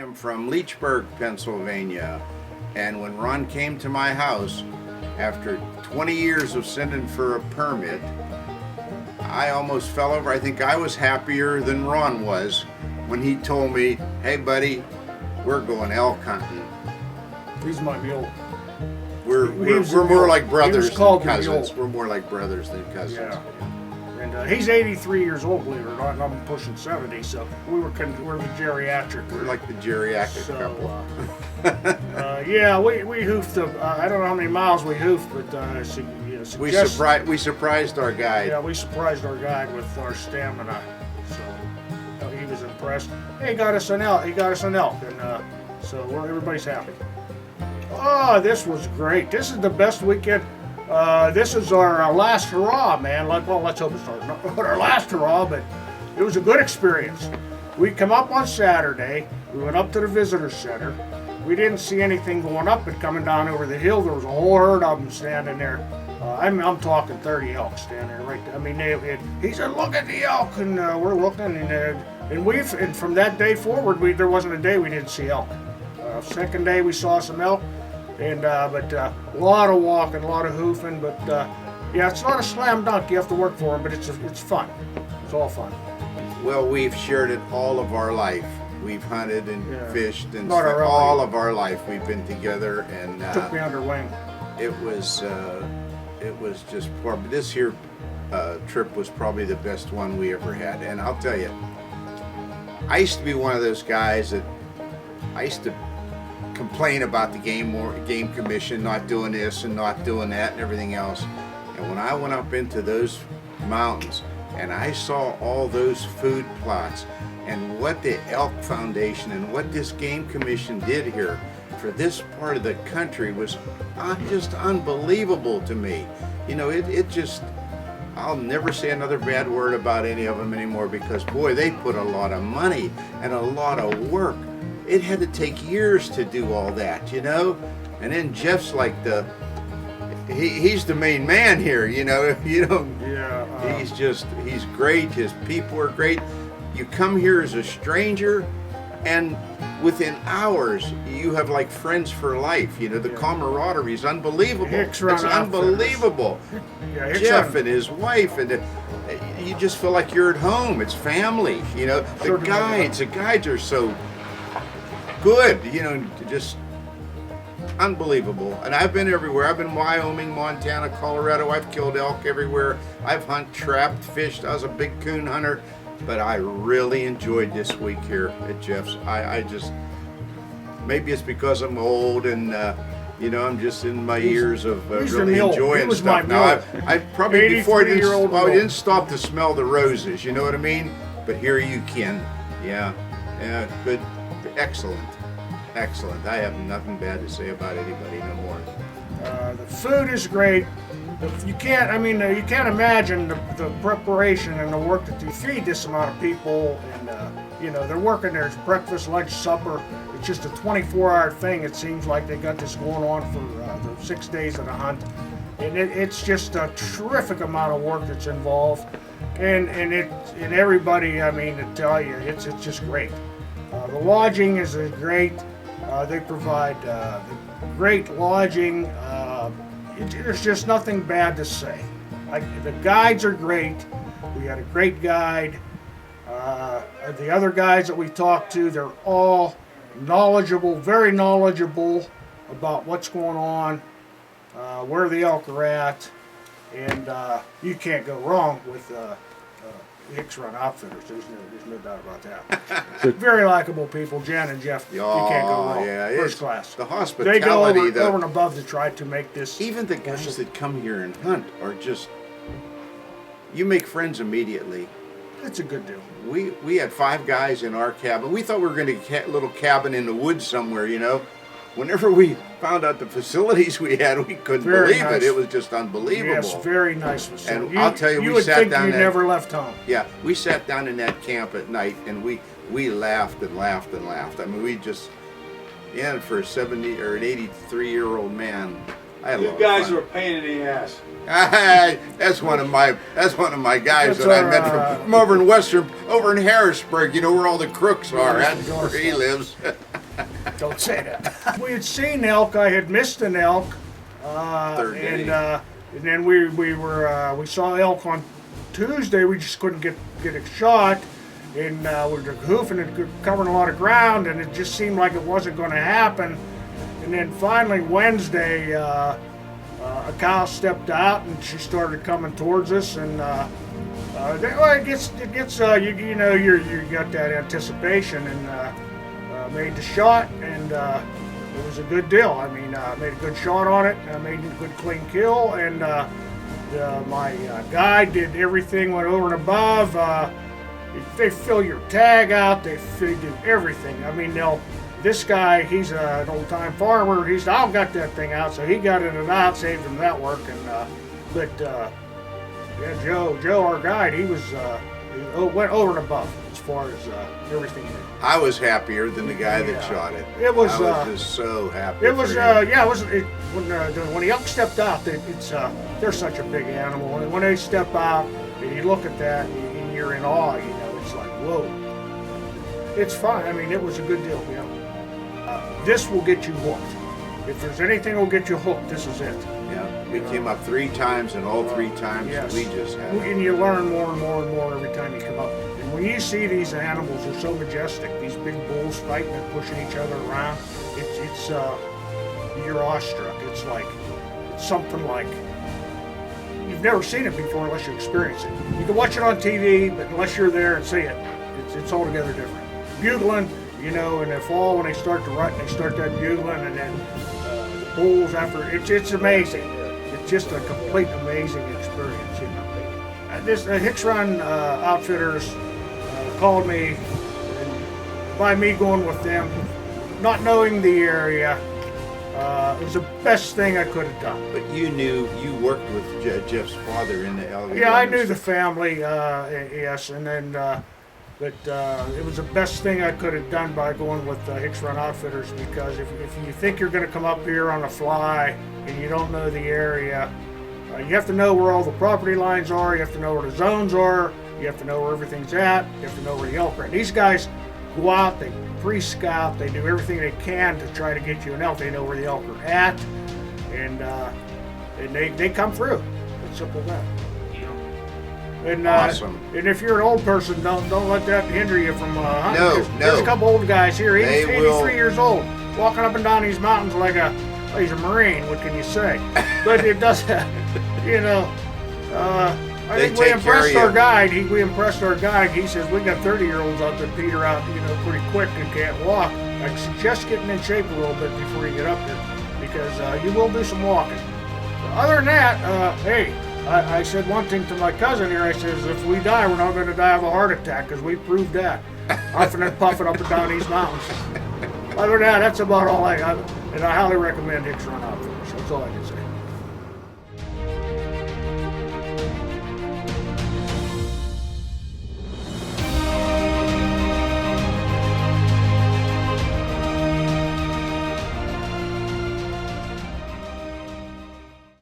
am from Leechburg, Pennsylvania, and when Ron came to my house, after 20 years of sending for a permit, I almost fell over. I think I was happier than Ron was when he told me, "Hey buddy, we're going elk hunting." He's my mule. We're more like brothers than cousins. We're more like brothers than cousins. Yeah. And he's 83 years old, believe it or not, and I'm pushing 70, so we're the geriatric. We're like the geriatric couple. Yeah, we hoofed. I don't know how many miles we hoofed, but we surprised our guide. Yeah, we surprised our guide with our stamina, so he was impressed. He got us an elk. And so everybody's happy. Oh, this was great. This is the best weekend. This is our last hurrah, man. Well, let's hope it's not our last hurrah, but it was a good experience. We come up on Saturday. We went up to the visitor center. We didn't see anything going up, but coming down over the hill, there was a whole herd of them standing there. I'm talking 30 elk standing there right there. I mean, he said, "Look at the elk," and we're looking, and from that day forward, there wasn't a day we didn't see elk. Second day we saw some elk. But a lot of walking, a lot of hoofing, but yeah, it's not a slam dunk. You have to work for them, but it's fun. It's all fun. Well, we've shared it all of our life. We've hunted and fished and all of our life. We've been together, and took me under wing. It was just this here trip was probably the best one we ever had. And I'll tell you, I used to be one of those guys that I used to complain about the game commission not doing this and not doing that and everything else. And when I went up into those mountains and I saw all those food plots and what the Elk Foundation and what this game commission did here for this part of the country was just unbelievable to me. You know, it just, I'll never say another bad word about any of them anymore, because boy, they put a lot of money and a lot of work. It had to take years to do all that, you know? And then Jeff's like he's the main man here, you know? Yeah. He's great. His people are great. You come here as a stranger, and within hours, you have like friends for life. You know, the camaraderie is unbelievable. Hicks Run It's unbelievable. Yeah, Jeff and his wife, and you just feel like you're at home. It's family, you know? The guides are so good, you know, just unbelievable. And I've been everywhere. I've been Wyoming, Montana, Colorado. I've killed elk everywhere. I've hunted, trapped, fished. I was a big coon hunter, but I really enjoyed this week here at Jeff's. I just, maybe it's because I'm old and you know, I'm just in my years of really enjoying stuff. Now, I probably before I didn't stop to smell the roses. You know what I mean? But here you can. Yeah, good. Excellent. I have nothing bad to say about anybody no more. The food is great. You can't imagine the preparation and the work that you feed this amount of people, and you know, they're working there. It's breakfast, lunch, supper. It's just a 24-hour thing. It seems like they got this going on for the 6 days of the hunt, and it's just a terrific amount of work that's involved, and everybody. I mean, to tell you, it's just great. The lodging is great. They provide great lodging. There's just nothing bad to say. The guides are great. We had a great guide. The other guides that we talked to, they're all knowledgeable, very knowledgeable about what's going on, where the elk are at, and you can't go wrong with Hicks Run Outfitters. There's no doubt about that. Very likable people, Jan and Jeff. You can't go wrong. Yeah, First class. The hospitality. They go over and above to try to make this. Even the guys that come here and hunt are just, you make friends immediately. It's a good deal. We had 5 guys in our cabin. We thought we were going to get a little cabin in the woods somewhere, you know. Whenever we found out the facilities we had, we couldn't believe it. It was just unbelievable. Yes, very nice facility. And I'll tell you, we sat down. You never left home. Yeah, we sat down in that camp at night, and we laughed and laughed and laughed. I mean, we just, for a 70 or an 83-year-old man, I had a lot of fun. You guys are a pain in the ass. That's one of my guys that I met from over in Western. over in Harrisburg, you know where all the crooks are. That's where he lives. Don't say that. We had seen elk. I had missed an elk, Third day. and then we saw elk on Tuesday. We just couldn't get it shot, and we were hoofing it, covering a lot of ground, and it just seemed like it wasn't going to happen. And then finally Wednesday, a cow stepped out and she started coming towards us, and it gets you know you got that anticipation, and made the shot, and it was a good deal. I mean, made a good shot on it. I made a good clean kill, and my guide did everything, went over and above. They fill your tag out. They do everything. I mean, this guy, he's an old-time farmer. I've got that thing out, so he got it out, saved him that work. And yeah, Joe, our guide, he went over and above as far as everything. I was happier than the guy that shot it. It was. I was just so happy. It was. for him. Yeah, it was. When the elk stepped out, they're such a big animal. And when they step out, and you look at that, and you're in awe. You know, it's like, whoa. It's fun. I mean, it was a good deal. You know. This will get you hooked. If there's anything that will get you hooked, this is it. Yeah, we came up 3 times, and all 3 times Yes. we just had. And you learn more and more and more every time you come up. And when you see these animals, they're so majestic. These big bulls fighting and pushing each other around. It's you're awestruck. It's something like you've never seen it before unless you experience it. You can watch it on TV, but unless you're there and see it, it's altogether different. Bugling. You know, in the fall when they start to rut and they start that bugling, and then the bulls after, it's amazing. It's just a complete amazing experience, you know. The Hicks Run Outfitters called me, and by me going with them, not knowing the area, it was the best thing I could have done. But you worked with Jeff's father in the elk. Yeah, I knew the family, yes, and then. But it was the best thing I could have done by going with Hicks Run Outfitters, because if you think you're going to come up here on a fly and you don't know the area, you have to know where all the property lines are, you have to know where the zones are, you have to know where everything's at, you have to know where the elk are. And these guys go out, they pre-scout, they do everything they can to try to get you an elk. They know where the elk are at, and they come through. It's simple as that. And, awesome. And if you're an old person, don't let that hinder you from hunting. No. There's a couple old guys here, 83 years old, walking up and down these mountains like he's a Marine. What can you say? But it does, you know. I think we impressed our guide. We impressed our guide. He says we got 30-year-olds out there peter out, you know, pretty quick and can't walk. I suggest getting in shape a little bit before you get up there, because you will do some walking. But other than that, hey. I said one thing to my cousin here. I says, if we die, we're not going to die of a heart attack, because we proved that. Huffing and puffing up and down these mountains. Other than that, that's about all and I highly recommend Hicks Run Outfitters. That's all I can say.